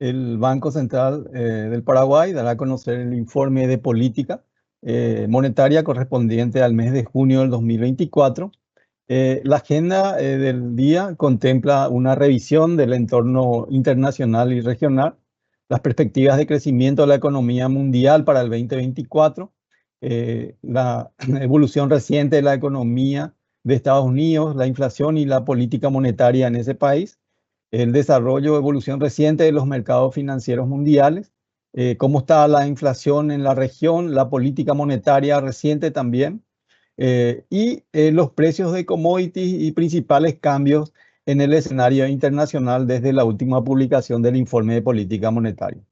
el Banco Central del Paraguay dará a conocer el informe de política monetaria correspondiente al mes de junio del 2024. La agenda del día contempla una revisión del entorno internacional y regional, las perspectivas de crecimiento de la economía mundial para el 2024, la evolución reciente de la economía de Estados Unidos, la inflación y la política monetaria en ese país, el desarrollo, evolución reciente de los mercados financieros mundiales, cómo está la inflación en la región, la política monetaria reciente también, los precios de commodities y principales cambios en el escenario internacional desde la última publicación del informe de política monetaria.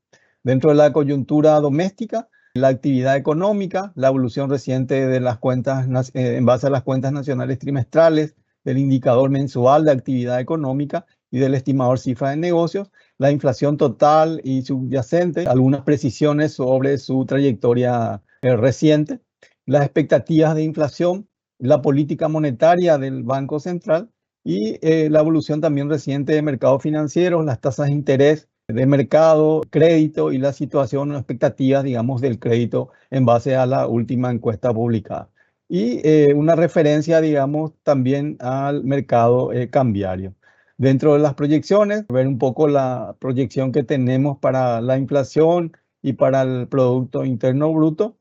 Dentro de la coyuntura doméstica, la actividad económica, la evolución reciente de las cuentas en base a las cuentas nacionales trimestrales, del indicador mensual de actividad económica y del estimador cifra de negocios, la inflación total y subyacente, algunas precisiones sobre su trayectoria reciente, las expectativas de inflación, la política monetaria del Banco Central y la evolución también reciente de mercados financieros, las tasas de interés de mercado, crédito y la situación o expectativas, digamos, del crédito en base a la última encuesta publicada. Y una referencia, digamos, también al mercado cambiario. Dentro de las proyecciones, ver un poco la proyección que tenemos para la inflación y para el Producto Interno Bruto,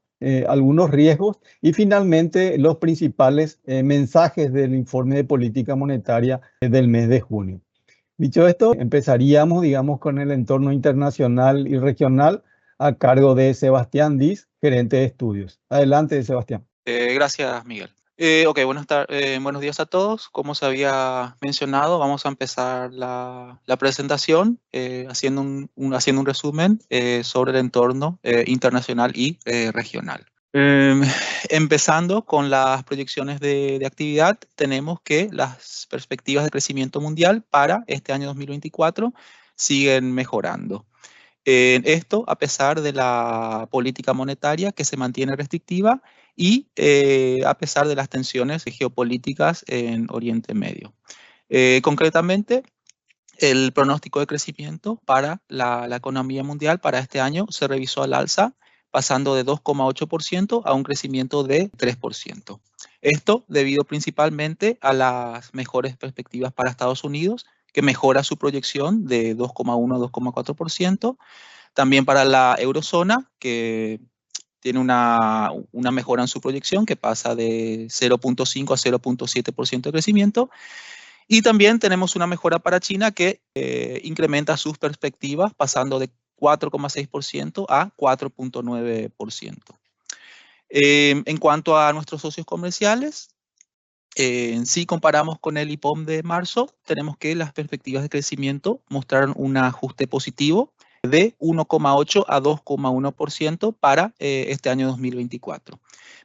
algunos riesgos y finalmente los principales mensajes del informe de política monetaria del mes de junio. Dicho esto, empezaríamos, digamos, con el entorno internacional y regional a cargo de Sebastián Diz, gerente de estudios. Adelante, Sebastián. Gracias, Miguel. Buenos días a todos. Como se había mencionado, vamos a empezar la presentación haciendo un resumen sobre el entorno internacional y regional. Empezando con las proyecciones de actividad, tenemos que las perspectivas de crecimiento mundial para este año 2024 siguen mejorando. Esto a pesar de la política monetaria que se mantiene restrictiva y a pesar de las tensiones geopolíticas en Oriente Medio. Concretamente, el pronóstico de crecimiento para la economía mundial para este año se revisó al alza, pasando de 2,8% a un crecimiento de 3%. Esto debido principalmente a las mejores perspectivas para Estados Unidos, que mejora su proyección de 2,1 a 2,4%. También para la eurozona, que tiene una mejora en su proyección, que pasa de 0,5 a 0,7% de crecimiento. Y también tenemos una mejora para China, que incrementa sus perspectivas, pasando de 4,6% a 4,9%. En cuanto a nuestros socios comerciales, si comparamos con el IPOM de marzo, tenemos que las perspectivas de crecimiento mostraron un ajuste positivo de 1,8 a 2,1% para este año 2024.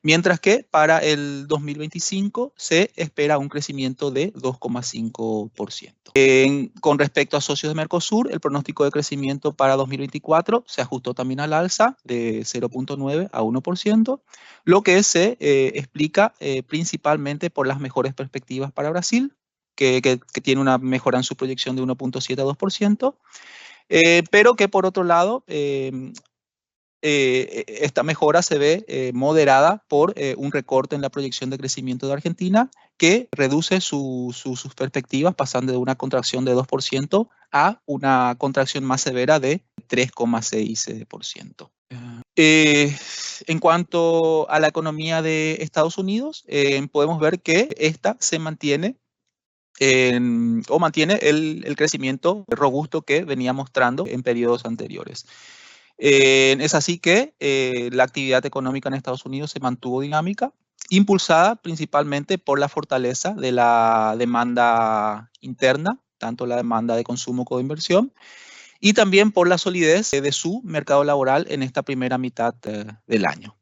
Mientras que para el 2025 se espera un crecimiento de 2,5%. Con respecto a socios de Mercosur, el pronóstico de crecimiento para 2024 se ajustó también al alza de 0,9 a 1%, lo que se explica principalmente por las mejores perspectivas para Brasil, que tiene una mejora en su proyección de 1,7 a 2%, pero que por otro lado, esta mejora se ve moderada por un recorte en la proyección de crecimiento de Argentina, que reduce sus perspectivas, pasando de una contracción de 2% a una contracción más severa de 3,6%. En cuanto a la economía de Estados Unidos, podemos ver que esta se mantiene mantiene el crecimiento robusto que venía mostrando en periodos anteriores. Es así que la actividad económica en Estados Unidos se mantuvo dinámica, impulsada principalmente por la fortaleza de la demanda interna, tanto la demanda de consumo como de inversión, y también por la solidez de su mercado laboral en esta primera mitad del año.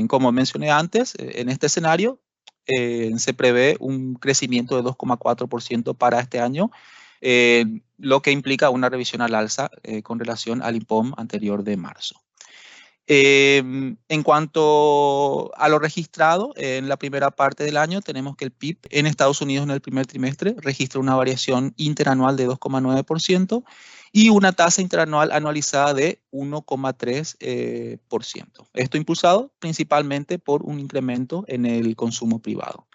Como mencioné antes, en este escenario se prevé un crecimiento de 2,4% para este año, lo que implica una revisión al alza con relación al IPOM anterior de marzo. En cuanto a lo registrado, en la primera parte del año tenemos que el PIB en Estados Unidos en el primer trimestre registra una variación interanual de 2,9% y una tasa interanual anualizada de 1,3%. Esto impulsado principalmente por un incremento en el consumo privado.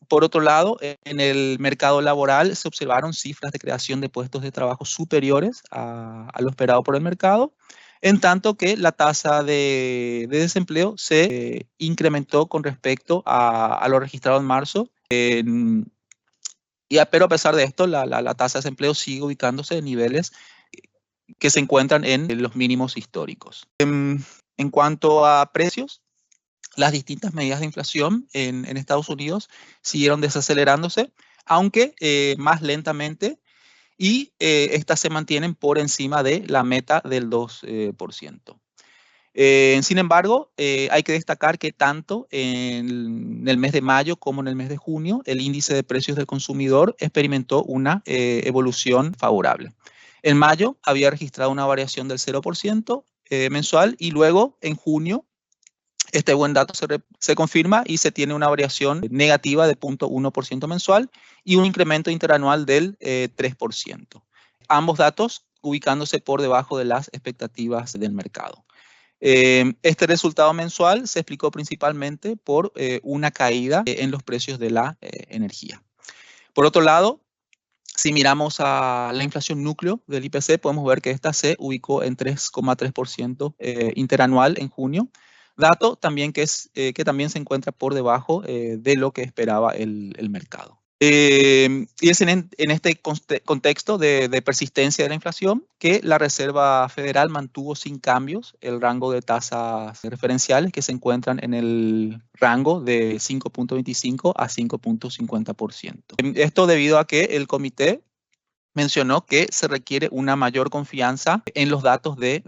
Por otro lado, en el mercado laboral se observaron cifras de creación de puestos de trabajo superiores a lo esperado por el mercado, en tanto que la tasa de desempleo se incrementó con respecto a lo registrado en marzo. Pero a pesar de esto, la tasa de desempleo sigue ubicándose en niveles que se encuentran en los mínimos históricos. En cuanto a precios, las distintas medidas de inflación en Estados Unidos siguieron desacelerándose, aunque más lentamente, y estas se mantienen por encima de la meta del 2%. Sin embargo, hay que destacar que tanto en el mes de mayo como en el mes de junio, el índice de precios del consumidor experimentó una evolución favorable. En mayo había registrado una variación del 0% mensual, y luego en junio este buen dato se confirma y se tiene una variación negativa de 0,1% mensual y un incremento interanual del 3%. Ambos datos ubicándose por debajo de las expectativas del mercado. Este resultado mensual se explicó principalmente por una caída en los precios de la energía. Por otro lado, si miramos a la inflación núcleo del IPC, podemos ver que esta se ubicó en 3,3% interanual en junio, dato también que también se encuentra por debajo de lo que esperaba el mercado. Y es en este contexto de persistencia de la inflación que la Reserva Federal mantuvo sin cambios el rango de tasas referenciales que se encuentran en el rango de 5,25 a 5,50%. Esto debido a que el comité mencionó que se requiere una mayor confianza en los datos de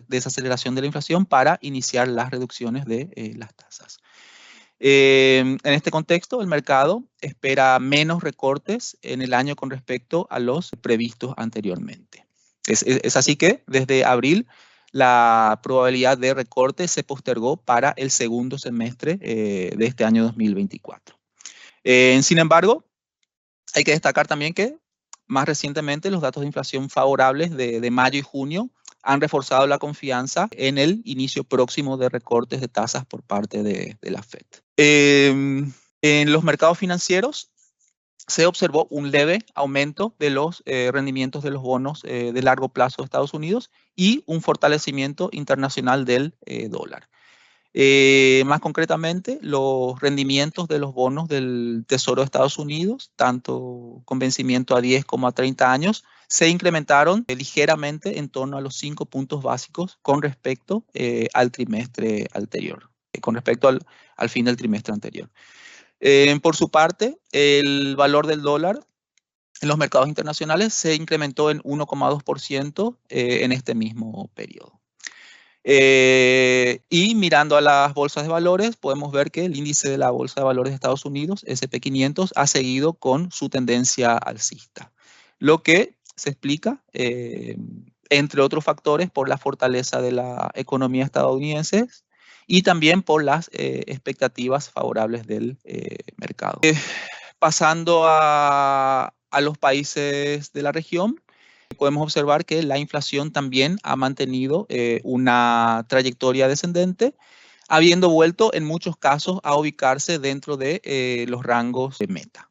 desaceleración de la inflación para iniciar las reducciones de las tasas. En este contexto, el mercado espera menos recortes en el año con respecto a los previstos anteriormente. Es así que desde abril la probabilidad de recorte se postergó para el segundo semestre de este año 2024. Sin embargo, hay que destacar también que más recientemente los datos de inflación favorables de mayo y junio han reforzado la confianza en el inicio próximo de recortes de tasas por parte de la Fed. En los mercados financieros se observó un leve aumento de los rendimientos de los bonos de largo plazo de Estados Unidos y un fortalecimiento internacional del dólar. Más concretamente, los rendimientos de los bonos del Tesoro de Estados Unidos, tanto con vencimiento a 10 como a 30 años, se incrementaron ligeramente en torno a los 5 puntos básicos con respecto al trimestre anterior, con respecto al fin del trimestre anterior. Por su parte, el valor del dólar en los mercados internacionales se incrementó en 1,2% en este mismo periodo. Y mirando a las bolsas de valores, podemos ver que el índice de la Bolsa de Valores de Estados Unidos, S&P 500, ha seguido con su tendencia alcista, lo que se explica, entre otros factores, por la fortaleza de la economía estadounidense y también por las expectativas favorables del mercado. Pasando a los países de la región, podemos observar que la inflación también ha mantenido una trayectoria descendente, habiendo vuelto en muchos casos a ubicarse dentro de los rangos de meta.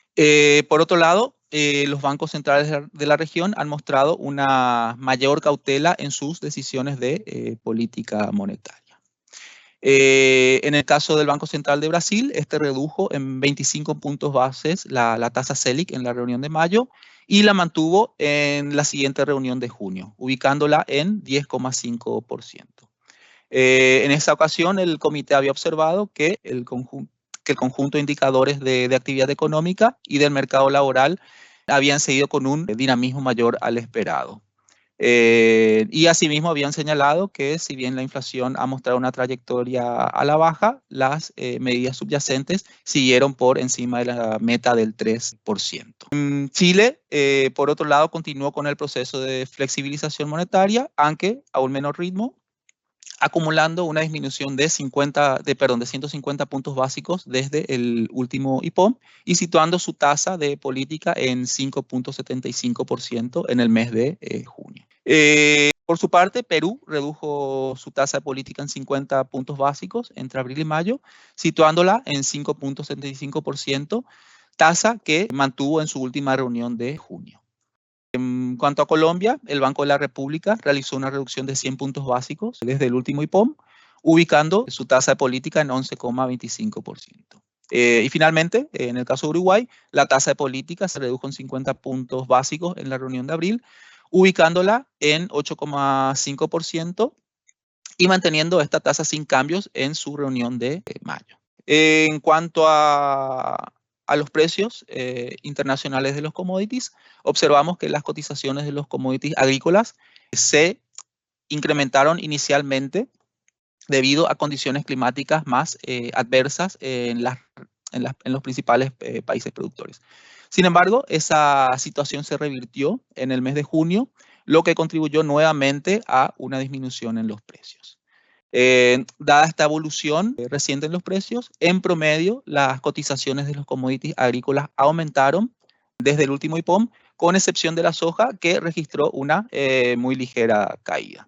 Por otro lado, los bancos centrales de la región han mostrado una mayor cautela en sus decisiones de política monetaria. En el caso del Banco Central de Brasil, este redujo en 25 puntos bases la tasa Selic en la reunión de mayo y la mantuvo en la siguiente reunión de junio, ubicándola en 10,5%. En esta ocasión, el comité había observado que el conjunto de indicadores de actividad económica y del mercado laboral habían seguido con un dinamismo mayor al esperado. Y asimismo habían señalado que si bien la inflación ha mostrado una trayectoria a la baja, las medidas subyacentes siguieron por encima de la meta del 3%. Chile, por otro lado, continuó con el proceso de flexibilización monetaria, aunque a un menor ritmo, acumulando una disminución de 150 puntos básicos desde el último IPOM y situando su tasa de política en 5.75% en el mes de junio. Por su parte, Perú redujo su tasa de política en 50 puntos básicos entre abril y mayo, situándola en 5.75%, tasa que mantuvo en su última reunión de junio. En cuanto a Colombia, el Banco de la República realizó una reducción de 100 puntos básicos desde el último IPOM, ubicando su tasa de política en 11,25%. Y finalmente, en el caso de Uruguay, la tasa de política se redujo en 50 puntos básicos en la reunión de abril, ubicándola en 8,5% y manteniendo esta tasa sin cambios en su reunión de mayo. En cuanto a los precios internacionales de los commodities, observamos que las cotizaciones de los commodities agrícolas se incrementaron inicialmente debido a condiciones climáticas más adversas en los principales países productores. Sin embargo, esa situación se revirtió en el mes de junio, lo que contribuyó nuevamente a una disminución en los precios. Dada esta evolución reciente en los precios, en promedio las cotizaciones de los commodities agrícolas aumentaron desde el último IPOM, con excepción de la soja, que registró una muy ligera caída.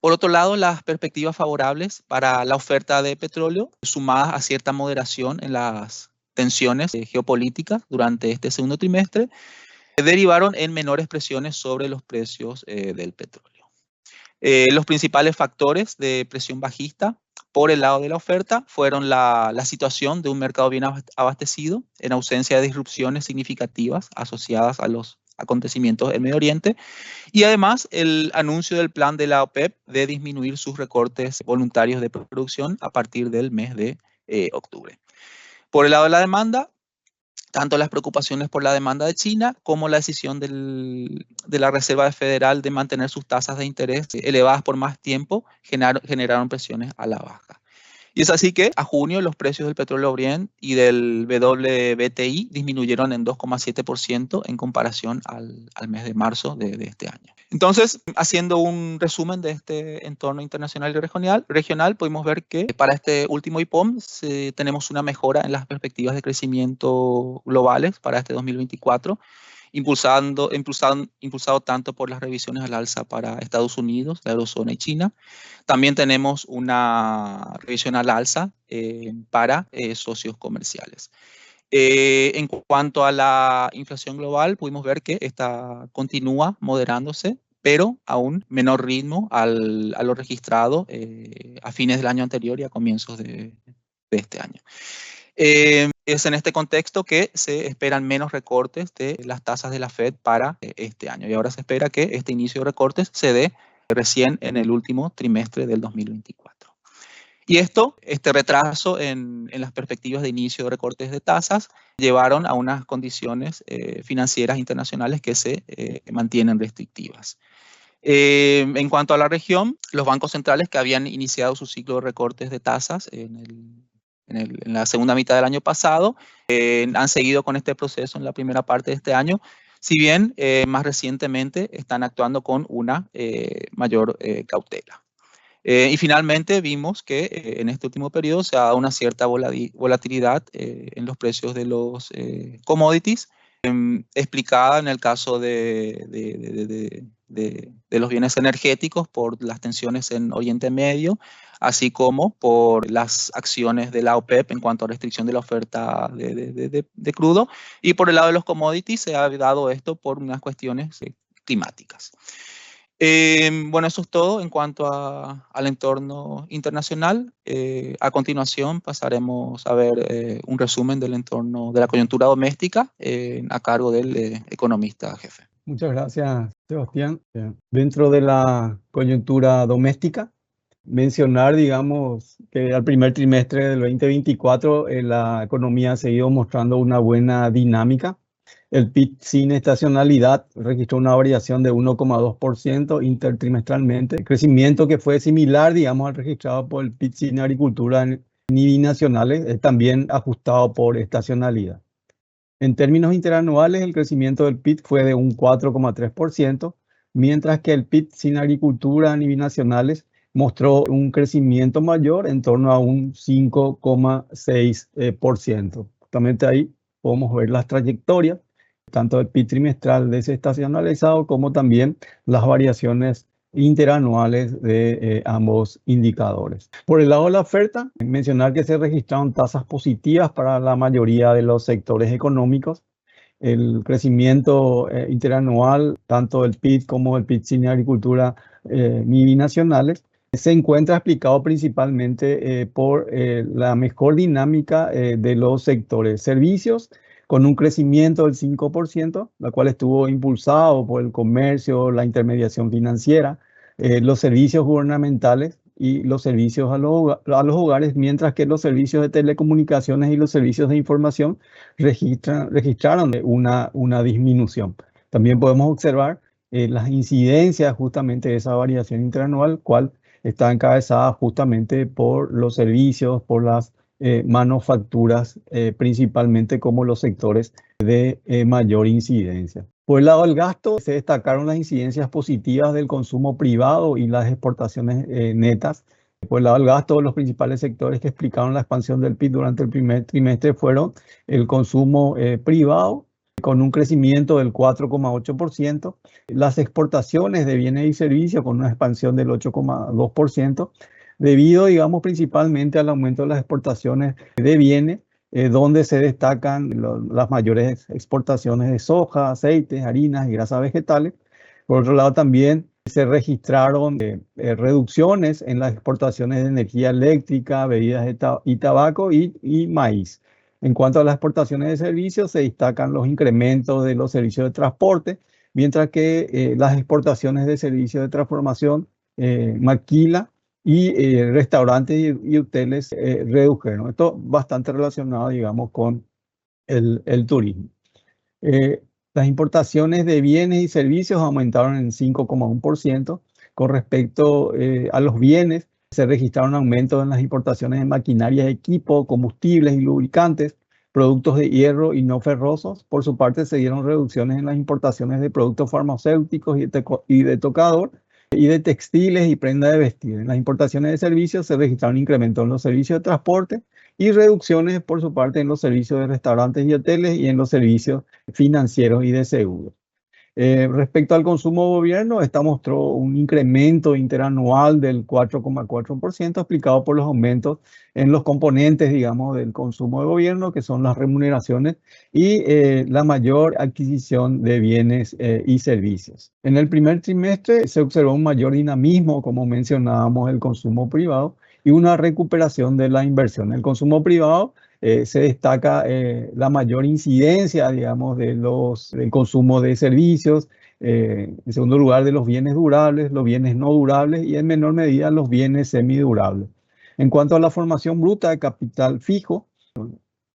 Por otro lado, las perspectivas favorables para la oferta de petróleo, sumadas a cierta moderación en las tensiones geopolíticas durante este segundo trimestre, derivaron en menores presiones sobre los precios del petróleo. Los principales factores de presión bajista por el lado de la oferta fueron la situación de un mercado bien abastecido en ausencia de disrupciones significativas asociadas a los acontecimientos en Medio Oriente y además el anuncio del plan de la OPEP de disminuir sus recortes voluntarios de producción a partir del mes de octubre. Por el lado de la demanda, tanto las preocupaciones por la demanda de China como la decisión de la Reserva Federal de mantener sus tasas de interés elevadas por más tiempo generaron presiones a la baja. Y es así que a junio los precios del petróleo Brent y del WTI disminuyeron en 2,7% en comparación al mes de marzo de este año. Entonces, haciendo un resumen de este entorno internacional y regional, pudimos ver que para este último IPOM tenemos una mejora en las perspectivas de crecimiento globales para este 2024, impulsado tanto por las revisiones al alza para Estados Unidos, la eurozona y China. También tenemos una revisión al alza para socios comerciales. En cuanto a la inflación global, pudimos ver que esta continúa moderándose, pero a un menor ritmo a lo registrado a fines del año anterior y a comienzos de este año. Es en este contexto que se esperan menos recortes de las tasas de la Fed para este año. Y ahora se espera que este inicio de recortes se dé recién en el último trimestre del 2024. Y este retraso en las perspectivas de inicio de recortes de tasas llevaron a unas condiciones financieras internacionales que se mantienen restrictivas. En cuanto a la región, los bancos centrales que habían iniciado su ciclo de recortes de tasas en la segunda mitad del año pasado, han seguido con este proceso en la primera parte de este año, si bien más recientemente están actuando con una mayor cautela. Y finalmente vimos que en este último periodo se ha dado una cierta volatilidad en los precios de los commodities, explicada en el caso de los bienes energéticos por las tensiones en Oriente Medio, así como por las acciones de la OPEP en cuanto a restricción de la oferta de crudo. Y por el lado de los commodities se ha dado esto por unas cuestiones climáticas. Bueno, eso es todo en cuanto al entorno internacional. A continuación pasaremos a ver un resumen del entorno de la coyuntura doméstica a cargo del economista jefe. Muchas gracias, Sebastián. Dentro de la coyuntura doméstica, mencionar, digamos, que al primer trimestre del 2024 la economía ha seguido mostrando una buena dinámica. El PIB sin estacionalidad registró una variación de 1,2% intertrimestralmente, crecimiento que fue similar, digamos, al registrado por el PIB sin agricultura ni binacionales, también ajustado por estacionalidad. En términos interanuales, el crecimiento del PIB fue de un 4,3%, mientras que el PIB sin agricultura ni binacionales mostró un crecimiento mayor en torno a un 5,6%. Justamente ahí podemos ver las trayectorias, tanto del PIB trimestral desestacionalizado como también las variaciones interanuales de ambos indicadores. Por el lado de la oferta, mencionar que se registraron tasas positivas para la mayoría de los sectores económicos. El crecimiento interanual, tanto del PIB como del PIB sin agricultura binacionales, se encuentra explicado principalmente por la mejor dinámica de los sectores servicios, con un crecimiento del 5%, la cual estuvo impulsado por el comercio, la intermediación financiera, los servicios gubernamentales y los servicios a los hogares, mientras que los servicios de telecomunicaciones y los servicios de información registraron una disminución. También podemos observar las incidencias justamente de esa variación interanual, cual está encabezada justamente por los servicios, por las manufacturas, principalmente como los sectores de mayor incidencia. Por el lado del gasto, se destacaron las incidencias positivas del consumo privado y las exportaciones netas. Por el lado del gasto, los principales sectores que explicaron la expansión del PIB durante el primer trimestre fueron el consumo privado, con un crecimiento del 4,8%, las exportaciones de bienes y servicios con una expansión del 8,2%, debido, digamos, principalmente al aumento de las exportaciones de bienes, donde se destacan las mayores exportaciones de soja, aceites, harinas y grasas vegetales. Por otro lado, también se registraron reducciones en las exportaciones de energía eléctrica, bebidas y tabaco y maíz. En cuanto a las exportaciones de servicios, se destacan los incrementos de los servicios de transporte, mientras que las exportaciones de servicios de transformación, maquila y restaurantes y hoteles redujeron. Esto bastante relacionado, digamos, con el turismo. Las importaciones de bienes y servicios aumentaron en 5,1%. Con respecto a los bienes, se registraron aumentos en las importaciones de maquinaria, equipo, combustibles y lubricantes, productos de hierro y no ferrosos. Por su parte, se dieron reducciones en las importaciones de productos farmacéuticos y de tocador, y de textiles y prenda de vestir. En las importaciones de servicios se registraron incrementos en los servicios de transporte y reducciones, por su parte, en los servicios de restaurantes y hoteles y en los servicios financieros y de seguros. Respecto al consumo de gobierno, esta mostró un incremento interanual del 4,4%, explicado por los aumentos en los componentes, digamos, del consumo de gobierno, que son las remuneraciones y la mayor adquisición de bienes y servicios. En el primer trimestre se observó un mayor dinamismo, como mencionábamos, el consumo privado y una recuperación de la inversión. El consumo privado se destaca la mayor incidencia, digamos, del consumo de servicios, en segundo lugar de los bienes durables, los bienes no durables y en menor medida los bienes semidurables. En cuanto a la formación bruta de capital fijo,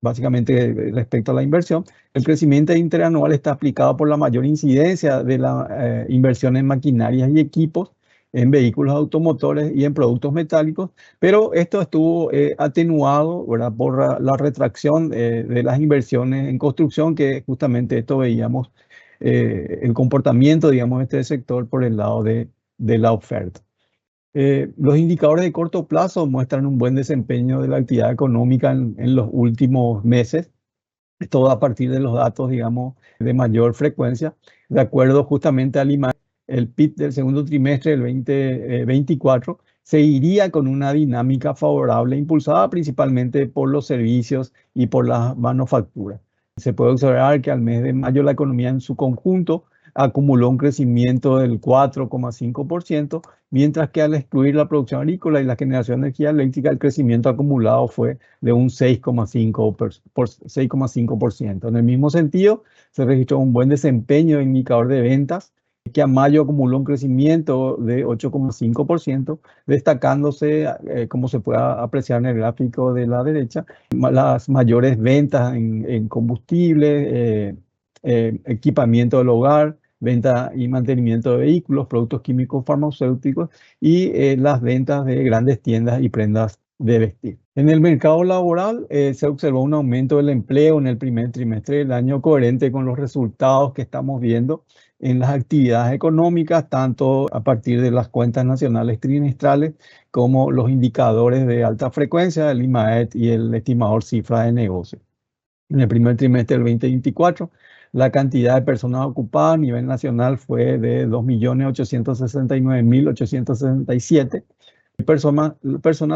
básicamente respecto a la inversión, el crecimiento interanual está aplicado por la mayor incidencia de la inversión en maquinarias y equipos, en vehículos automotores y en productos metálicos, pero esto estuvo atenuado, ¿verdad?, por la retracción de las inversiones en construcción, que justamente esto veíamos el comportamiento, digamos, de este sector por el lado de la oferta. Los indicadores de corto plazo muestran un buen desempeño de la actividad económica en los últimos meses, todo a partir de los datos, digamos, de mayor frecuencia. De acuerdo justamente al IMAE, el PIB del segundo trimestre del 2024 seguiría con una dinámica favorable, impulsada principalmente por los servicios y por las manufacturas. Se puede observar que al mes de mayo la economía en su conjunto acumuló un crecimiento del 4,5%, mientras que al excluir la producción agrícola y la generación de energía eléctrica, el crecimiento acumulado fue de un 6,5%. En el mismo sentido, se registró un buen desempeño en indicador de ventas, que a mayo acumuló un crecimiento de 8,5%, destacándose, como se puede apreciar en el gráfico de la derecha, las mayores ventas en combustible, equipamiento del hogar, venta y mantenimiento de vehículos, productos químicos farmacéuticos y las ventas de grandes tiendas y prendas de vestir. En el mercado laboral se observó un aumento del empleo en el primer trimestre del año coherente con los resultados que estamos viendo en las actividades económicas, tanto a partir de las cuentas nacionales trimestrales como los indicadores de alta frecuencia, el IMAET y el estimador cifra de negocio. En el primer trimestre del 2024, la cantidad de personas ocupadas a nivel nacional fue de 2.869.867 personas,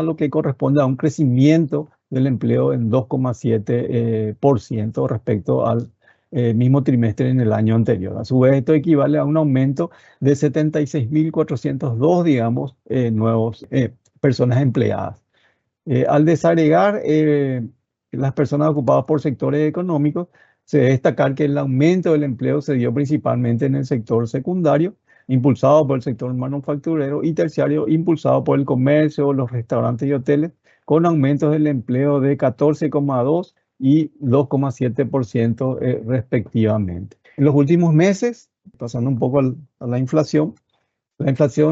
lo que corresponde a un crecimiento del empleo en 2,7% respecto al mismo trimestre en el año anterior. A su vez, esto equivale a un aumento de 76.402, digamos, nuevos personas empleadas. Al desagregar las personas ocupadas por sectores económicos, se debe destacar que el aumento del empleo se dio principalmente en el sector secundario, impulsado por el sector manufacturero, y terciario, impulsado por el comercio, los restaurantes y hoteles, con aumentos del empleo de 14,2 y 2,7% respectivamente. En los últimos meses, pasando un poco a la inflación,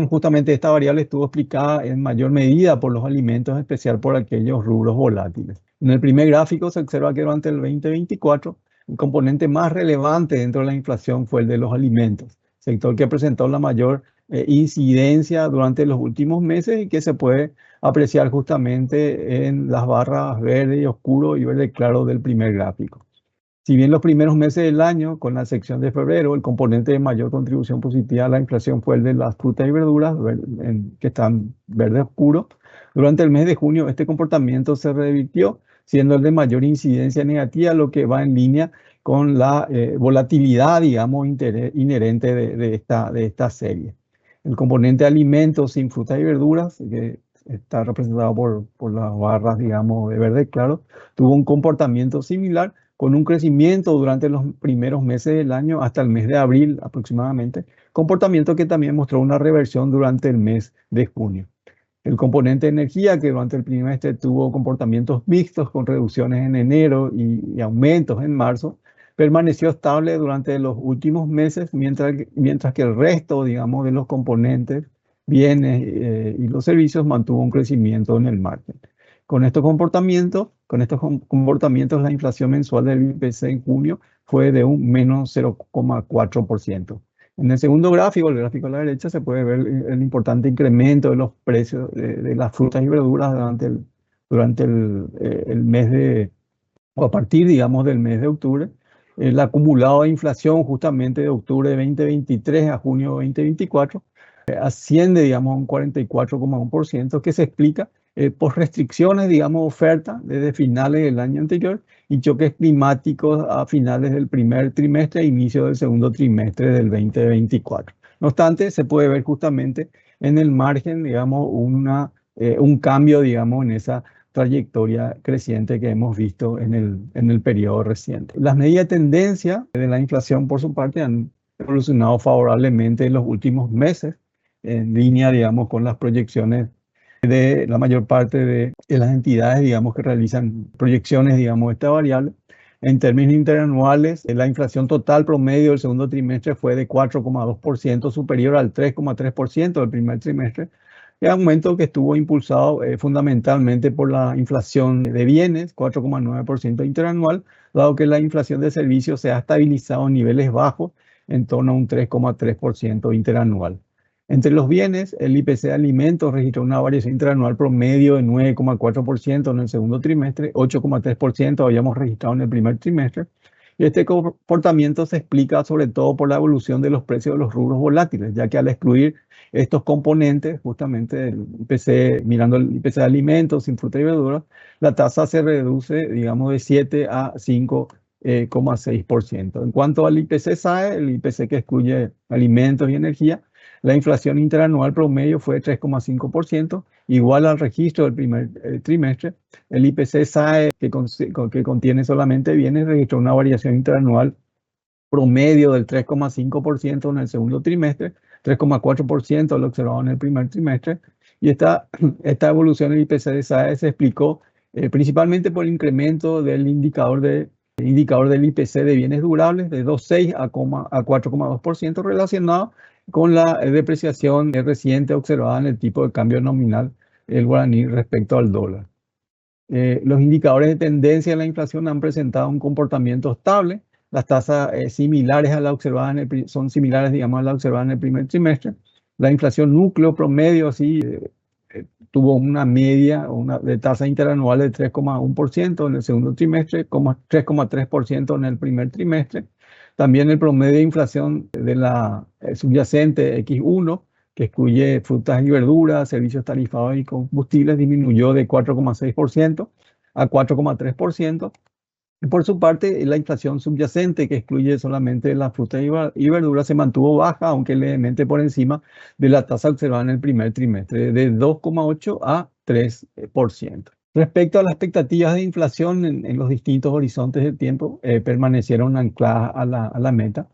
justamente esta variable estuvo explicada en mayor medida por los alimentos, en especial por aquellos rubros volátiles. En el primer gráfico se observa que durante el 2024, el componente más relevante dentro de la inflación fue el de los alimentos, sector que presentó la mayor incidencia durante los últimos meses y que se puede apreciar justamente en las barras verde y oscuro y verde claro del primer gráfico. Si bien los primeros meses del año, con la excepción de febrero, el componente de mayor contribución positiva a la inflación fue el de las frutas y verduras, que están verde oscuro, durante el mes de junio este comportamiento se revirtió, siendo el de mayor incidencia negativa, lo que va en línea con la volatilidad, digamos, inherente de esta serie. El componente de alimentos sin frutas y verduras, que está representado por las barras, digamos, de verde claro, tuvo un comportamiento similar, con un crecimiento durante los primeros meses del año hasta el mes de abril aproximadamente, comportamiento que también mostró una reversión durante el mes de junio. El componente de energía, que durante el trimestre tuvo comportamientos mixtos con reducciones en enero y aumentos en marzo, permaneció estable durante los últimos meses, mientras que el resto, digamos, de los componentes, bienes y los servicios mantuvo un crecimiento en el margen. Con estos comportamientos, la inflación mensual del IPC en junio fue de un menos 0,4%. En el segundo gráfico, el gráfico a la derecha, se puede ver el importante incremento de los precios de las frutas y verduras durante el mes o a partir, digamos, del mes de octubre. El acumulado de inflación justamente de octubre de 2023 a junio de 2024 asciende, digamos, a un 44,1%, que se explica por restricciones, digamos, oferta desde finales del año anterior y choques climáticos a finales del primer trimestre e inicio del segundo trimestre del 2024. No obstante, se puede ver justamente en el margen, digamos, un cambio, digamos, en esa trayectoria creciente que hemos visto en el periodo reciente. Las medidas de tendencia de la inflación, por su parte, han evolucionado favorablemente en los últimos meses, en línea, digamos, con las proyecciones de la mayor parte de las entidades, digamos, que realizan proyecciones, digamos, de esta variable. En términos interanuales, la inflación total promedio del segundo trimestre fue de 4,2%, superior al 3,3% del primer trimestre, un aumento que estuvo impulsado fundamentalmente por la inflación de bienes, 4,9% interanual, dado que la inflación de servicios se ha estabilizado en niveles bajos, en torno a un 3,3% interanual. Entre los bienes, el IPC de alimentos registró una variación interanual promedio de 9,4% en el segundo trimestre, 8,3% habíamos registrado en el primer trimestre. Y este comportamiento se explica sobre todo por la evolución de los precios de los rubros volátiles, ya que al excluir estos componentes, justamente el IPC, mirando el IPC de alimentos sin fruta y verduras, la tasa se reduce, digamos, de 7 a 5,6%. En cuanto al IPC SAE, el IPC que excluye alimentos y energía, la inflación interanual promedio fue de 3,5%, igual al registro del primer trimestre. El IPC SAE, que contiene solamente bienes, registró una variación interanual promedio del 3,5% en el segundo trimestre, 3,4% lo observado en el primer trimestre. Y esta evolución del IPC de SAE se explicó principalmente por el incremento del indicador del IPC de bienes durables de 2,6 a 4,2% relacionado con la depreciación reciente observada en el tipo de cambio nominal el guaraní respecto al dólar. Los indicadores de tendencia de la inflación han presentado un comportamiento estable. Las tasas similares a la observada son similares, digamos, a la observada en el primer trimestre. La inflación núcleo promedio así tuvo una media de tasa interanual de 3,1% en el segundo trimestre, 3,3% en el primer trimestre. También el promedio de inflación de la subyacente X1, que excluye frutas y verduras, servicios tarifados y combustibles, disminuyó de 4,6% a 4,3%. Y por su parte, la inflación subyacente, que excluye solamente las frutas y verduras, se mantuvo baja, aunque levemente por encima de la tasa observada en el primer trimestre, de 2,8 a 3%. Respecto a las expectativas de inflación en los distintos horizontes de tiempo, permanecieron ancladas a la meta.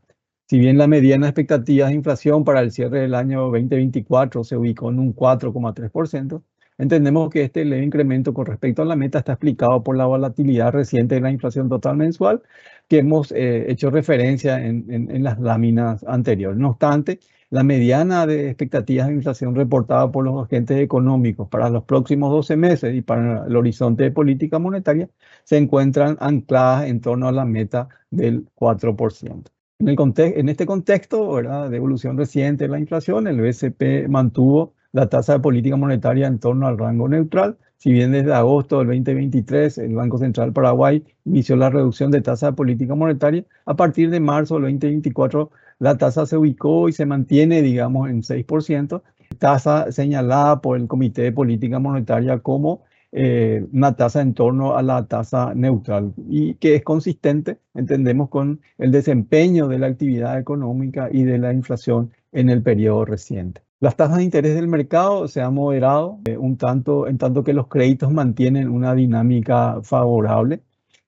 Si bien la mediana expectativa de inflación para el cierre del año 2024 se ubicó en un 4,3%, entendemos que este leve incremento con respecto a la meta está explicado por la volatilidad reciente de la inflación total mensual que hemos hecho referencia en las láminas anteriores. No obstante, la mediana de expectativas de inflación reportada por los agentes económicos para los próximos 12 meses y para el horizonte de política monetaria se encuentran ancladas en torno a la meta del 4%. En este contexto, ¿verdad?, de evolución reciente de la inflación, el BCP mantuvo la tasa de política monetaria en torno al rango neutral. Si bien desde agosto del 2023 el Banco Central Paraguay inició la reducción de tasa de política monetaria, a partir de marzo del 2024 la tasa se ubicó y se mantiene, digamos, en 6%, tasa señalada por el Comité de Política Monetaria como una tasa en torno a la tasa neutral y que es consistente, entendemos, con el desempeño de la actividad económica y de la inflación en el periodo reciente. Las tasas de interés del mercado se han moderado en tanto que los créditos mantienen una dinámica favorable.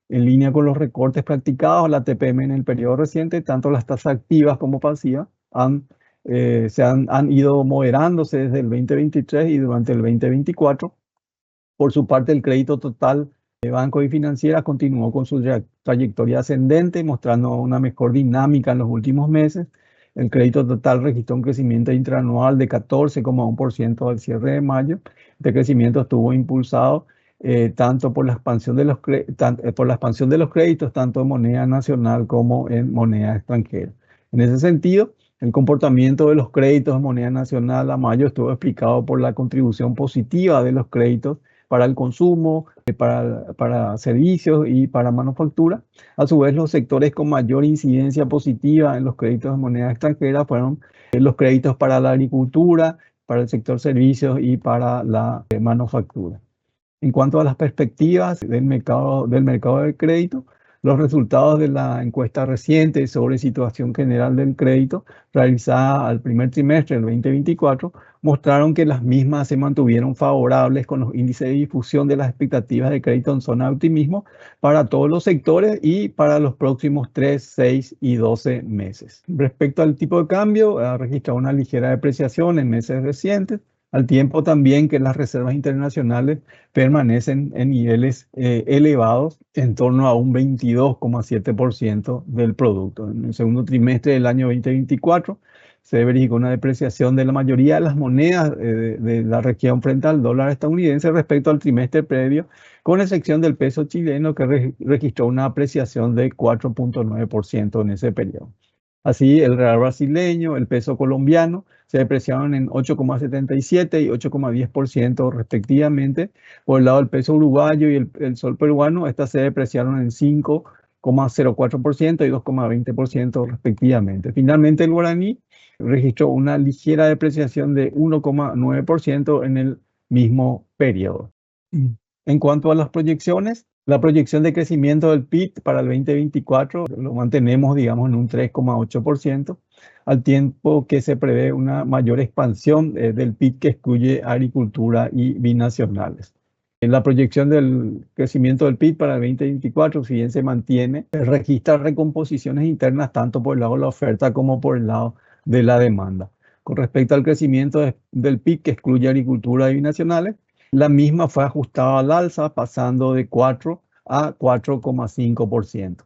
En línea con los recortes practicados, la TPM en el periodo reciente, tanto las tasas activas como pasivas han ido moderándose desde el 2023 y durante el 2024. Por su parte, el crédito total de bancos y financieras continuó con su trayectoria ascendente, mostrando una mejor dinámica en los últimos meses. El crédito total registró un crecimiento interanual de 14,1% al cierre de mayo. Este crecimiento estuvo impulsado tanto por la expansión de los créditos, tanto en moneda nacional como en moneda extranjera. En ese sentido, el comportamiento de los créditos en moneda nacional a mayo estuvo explicado por la contribución positiva de los créditos para el consumo, para servicios y para manufactura. A su vez, los sectores con mayor incidencia positiva en los créditos de moneda extranjera fueron los créditos para la agricultura, para el sector servicios y para la manufactura. En cuanto a las perspectivas del mercado de crédito, los resultados de la encuesta reciente sobre situación general del crédito, realizada al primer trimestre del 2024, mostraron que las mismas se mantuvieron favorables con los índices de difusión de las expectativas de crédito en zona de optimismo para todos los sectores y para los próximos 3, 6 y 12 meses. Respecto al tipo de cambio, ha registrado una ligera depreciación en meses recientes, al tiempo también que las reservas internacionales permanecen en niveles elevados, en torno a un 22,7% del producto. En el segundo trimestre del año 2024 se verificó una depreciación de la mayoría de las monedas de la región frente al dólar estadounidense respecto al trimestre previo, con excepción del peso chileno, que registró una apreciación de 4,9% en ese periodo. Así, el real brasileño, el peso colombiano, se depreciaron en 8,77 y 8,10% respectivamente. Por el lado del peso uruguayo y el sol peruano, estas se depreciaron en 5,04% y 2,20% respectivamente. Finalmente, el guaraní registró una ligera depreciación de 1,9% en el mismo periodo. En cuanto a las proyecciones, la proyección de crecimiento del PIB para el 2024 lo mantenemos, digamos, en un 3,8%, al tiempo que se prevé una mayor expansión del PIB que excluye agricultura y binacionales. En la proyección del crecimiento del PIB para el 2024, si bien se mantiene, registra recomposiciones internas tanto por el lado de la oferta como por el lado de la demanda. Con respecto al crecimiento del PIB que excluye agricultura y binacionales, la misma fue ajustada al alza, pasando de 4 a 4,5%.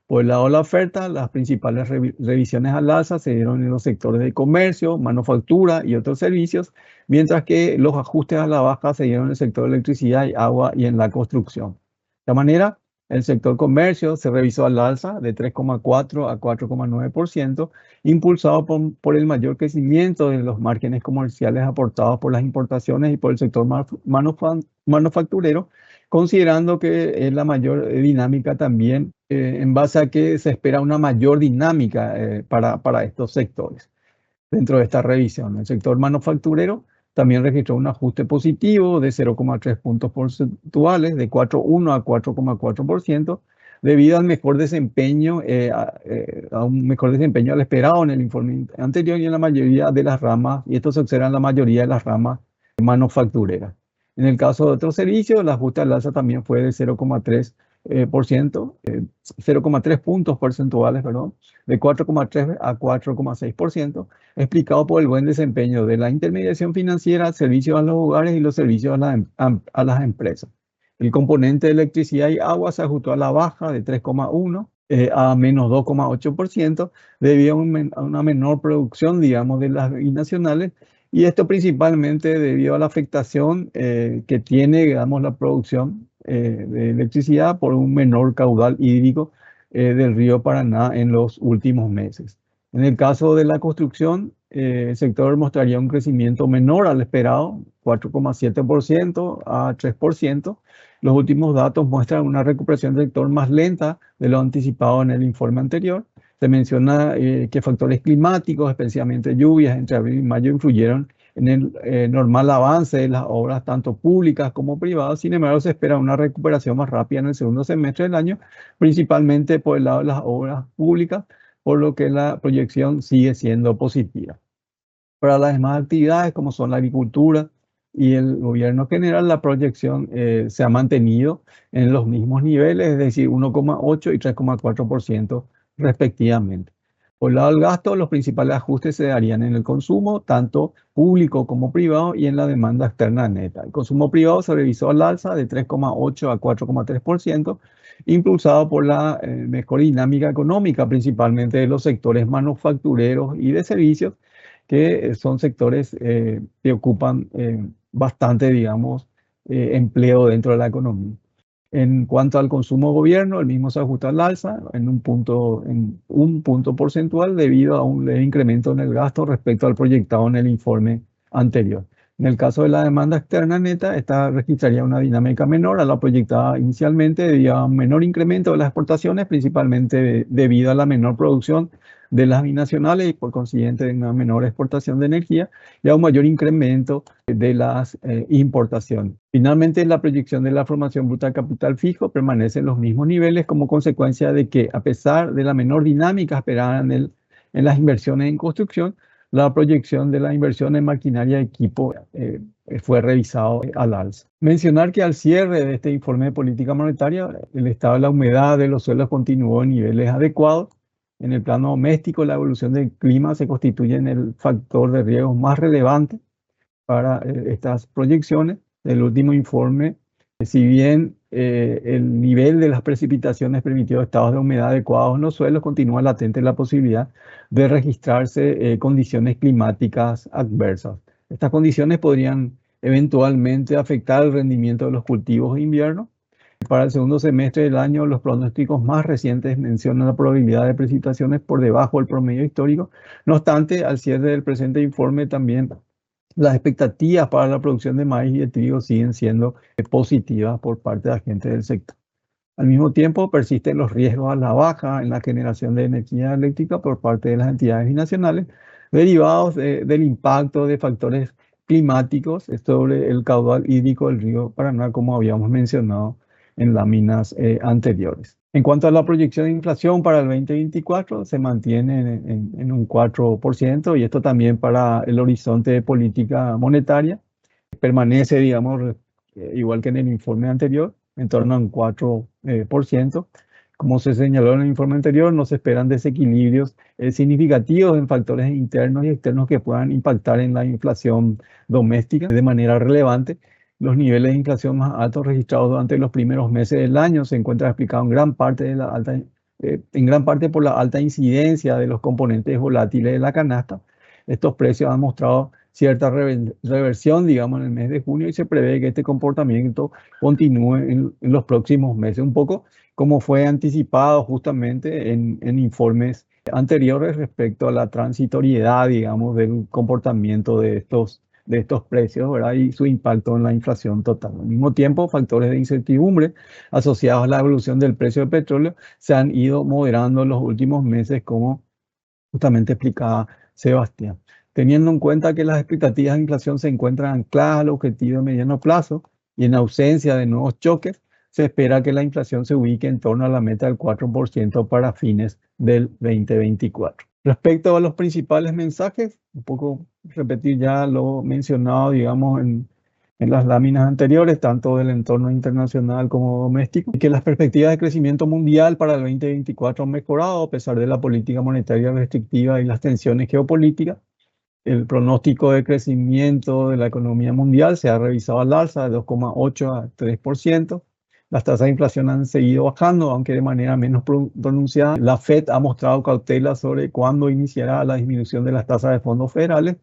Por el lado de la oferta, las principales revisiones al alza se dieron en los sectores de comercio, manufactura y otros servicios, mientras que los ajustes a la baja se dieron en el sector de electricidad y agua y en la construcción. De esta manera, el sector comercio se revisó al alza de 3,4 a 4,9%, impulsado por el mayor crecimiento de los márgenes comerciales aportados por las importaciones y por el sector manufacturero, considerando que es la mayor dinámica también en base a que se espera una mayor dinámica para estos sectores dentro de esta revisión. El sector manufacturero también registró un ajuste positivo de 0,3 puntos porcentuales, de 4,1 a 4,4%, debido al mejor desempeño, a un mejor desempeño al esperado en el informe anterior y en la mayoría de las ramas, y esto se observa en la mayoría de las ramas manufactureras. En el caso de otros servicios, el ajuste al alza también fue de 0,3 0,3 puntos porcentuales, perdón, de 4,3 a 4,6%, explicado por el buen desempeño de la intermediación financiera, servicios a los hogares y los servicios a las empresas. El componente de electricidad y agua se ajustó a la baja de 3,1 a menos 2,8% debido a una menor producción, digamos, de las binacionales, y esto principalmente debido a la afectación que tiene, digamos, la producción de electricidad por un menor caudal hídrico del río Paraná en los últimos meses. En el caso de la construcción, el sector mostraría un crecimiento menor al esperado, 4,7% a 3%. Los últimos datos muestran una recuperación del sector más lenta de lo anticipado en el informe anterior. Se menciona que factores climáticos, especialmente lluvias entre abril y mayo, influyeron en el normal avance de las obras tanto públicas como privadas. Sin embargo, se espera una recuperación más rápida en el segundo semestre del año, principalmente por el lado de las obras públicas, por lo que la proyección sigue siendo positiva. Para las demás actividades, como son la agricultura y el gobierno general, la proyección se ha mantenido en los mismos niveles, es decir, 1,8 y 3,4% respectivamente. Por el lado del gasto, los principales ajustes se darían en el consumo, tanto público como privado, y en la demanda externa neta. El consumo privado se revisó al alza de 3,8 a 4,3%, impulsado por la mejor dinámica económica, principalmente de los sectores manufactureros y de servicios, que son sectores que ocupan bastante, digamos, empleo dentro de la economía. En cuanto al consumo gobierno, el mismo se ajusta al alza en un punto porcentual debido a un leve incremento en el gasto respecto al proyectado en el informe anterior. En el caso de la demanda externa neta, esta registraría una dinámica menor a la proyectada inicialmente debido a un menor incremento de las exportaciones, principalmente debido a la menor producción de las binacionales y por consiguiente una menor exportación de energía y a un mayor incremento de las importaciones. Finalmente, la proyección de la formación bruta de capital fijo permanece en los mismos niveles como consecuencia de que, a pesar de la menor dinámica esperada en las inversiones en construcción, la proyección de la inversión en maquinaria y equipo fue revisado al alza. Mencionar que al cierre de este informe de política monetaria, el estado de la humedad de los suelos continuó en niveles adecuados. En el plano doméstico, la evolución del clima se constituye en el factor de riesgo más relevante para estas proyecciones. El último informe, si bien el nivel de las precipitaciones permitió estados de humedad adecuados en los suelos, continúa latente la posibilidad de registrarse condiciones climáticas adversas. Estas condiciones podrían eventualmente afectar el rendimiento de los cultivos de invierno. Para el segundo semestre del año, los pronósticos más recientes mencionan la probabilidad de precipitaciones por debajo del promedio histórico. No obstante, al cierre del presente informe también las expectativas para la producción de maíz y de trigo siguen siendo positivas por parte de agentes del sector. Al mismo tiempo, persisten los riesgos a la baja en la generación de energía eléctrica por parte de las entidades binacionales, derivados del impacto de factores climáticos sobre el caudal hídrico del río Paraná, como habíamos mencionado en láminas anteriores. En cuanto a la proyección de inflación para el 2024, se mantiene en un 4%, y esto también para el horizonte de política monetaria. Permanece, digamos, igual que en el informe anterior, en torno a un 4%. Como se señaló en el informe anterior, no se esperan desequilibrios significativos en factores internos y externos que puedan impactar en la inflación doméstica de manera relevante. Los niveles de inflación más altos registrados durante los primeros meses del año se encuentran explicados en gran parte de la alta en gran parte por la alta incidencia de los componentes volátiles de la canasta. Estos precios han mostrado cierta reversión, digamos, en el mes de junio y se prevé que este comportamiento continúe en los próximos meses, un poco como fue anticipado justamente en informes anteriores respecto a la transitoriedad, digamos, del comportamiento de estos precios, ¿verdad? Y su impacto en la inflación total. Al mismo tiempo, factores de incertidumbre asociados a la evolución del precio del petróleo se han ido moderando en los últimos meses, como justamente explicaba Sebastián. Teniendo en cuenta que las expectativas de inflación se encuentran ancladas al objetivo de mediano plazo y en ausencia de nuevos choques, se espera que la inflación se ubique en torno a la meta del 4% para fines del 2024. Respecto a los principales mensajes, un poco repetir ya lo mencionado, digamos, en las láminas anteriores, tanto del entorno internacional como doméstico, y que las perspectivas de crecimiento mundial para el 2024 han mejorado a pesar de la política monetaria restrictiva y las tensiones geopolíticas. El pronóstico de crecimiento de la economía mundial se ha revisado al alza de 2,8 a 3%. Las tasas de inflación han seguido bajando, aunque de manera menos pronunciada. La Fed ha mostrado cautela sobre cuándo iniciará la disminución de las tasas de fondos federales,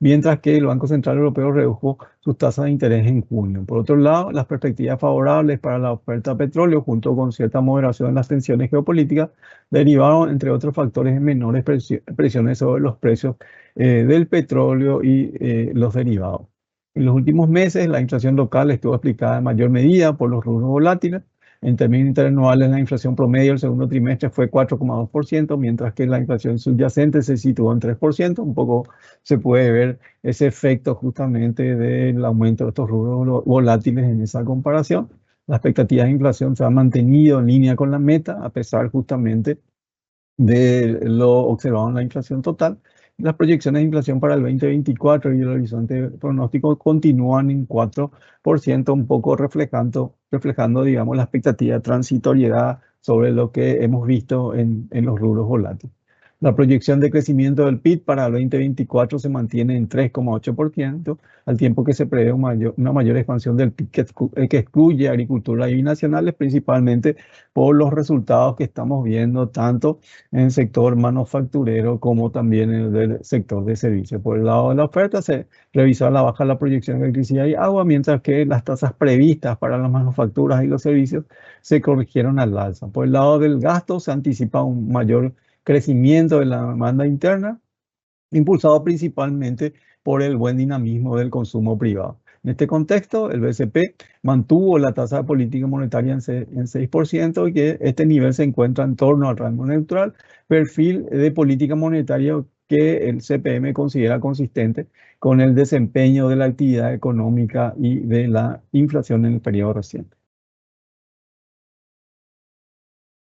mientras que el Banco Central Europeo redujo sus tasas de interés en junio. Por otro lado, las perspectivas favorables para la oferta de petróleo, junto con cierta moderación en las tensiones geopolíticas, derivaron, entre otros factores, en menores presiones sobre los precios del petróleo y los derivados. En los últimos meses, la inflación local estuvo explicada en mayor medida por los rubros volátiles. En términos interanuales, la inflación promedio del segundo trimestre fue 4,2%, mientras que la inflación subyacente se situó en 3%. Un poco se puede ver ese efecto justamente del aumento de estos rubros volátiles en esa comparación. Las expectativas de inflación se han mantenido en línea con la meta, a pesar justamente de lo observado en la inflación total. Las proyecciones de inflación para el 2024 y el horizonte pronóstico continúan en 4%, un poco reflejando, digamos, la expectativa de transitoriedad sobre lo que hemos visto en los rubros volátiles. La proyección de crecimiento del PIB para el 2024 se mantiene en 3,8%, al tiempo que se prevé una mayor expansión del PIB que excluye agricultura y binacionales, principalmente por los resultados que estamos viendo tanto en el sector manufacturero como también en el sector de servicios. Por el lado de la oferta se revisó a la baja la proyección de electricidad y agua, mientras que las tasas previstas para las manufacturas y los servicios se corrigieron al alza. Por el lado del gasto se anticipa un mayor crecimiento de la demanda interna, impulsado principalmente por el buen dinamismo del consumo privado. En este contexto, el BCP mantuvo la tasa de política monetaria en 6% y que este nivel se encuentra en torno al rango neutral, perfil de política monetaria que el CPM considera consistente con el desempeño de la actividad económica y de la inflación en el periodo reciente.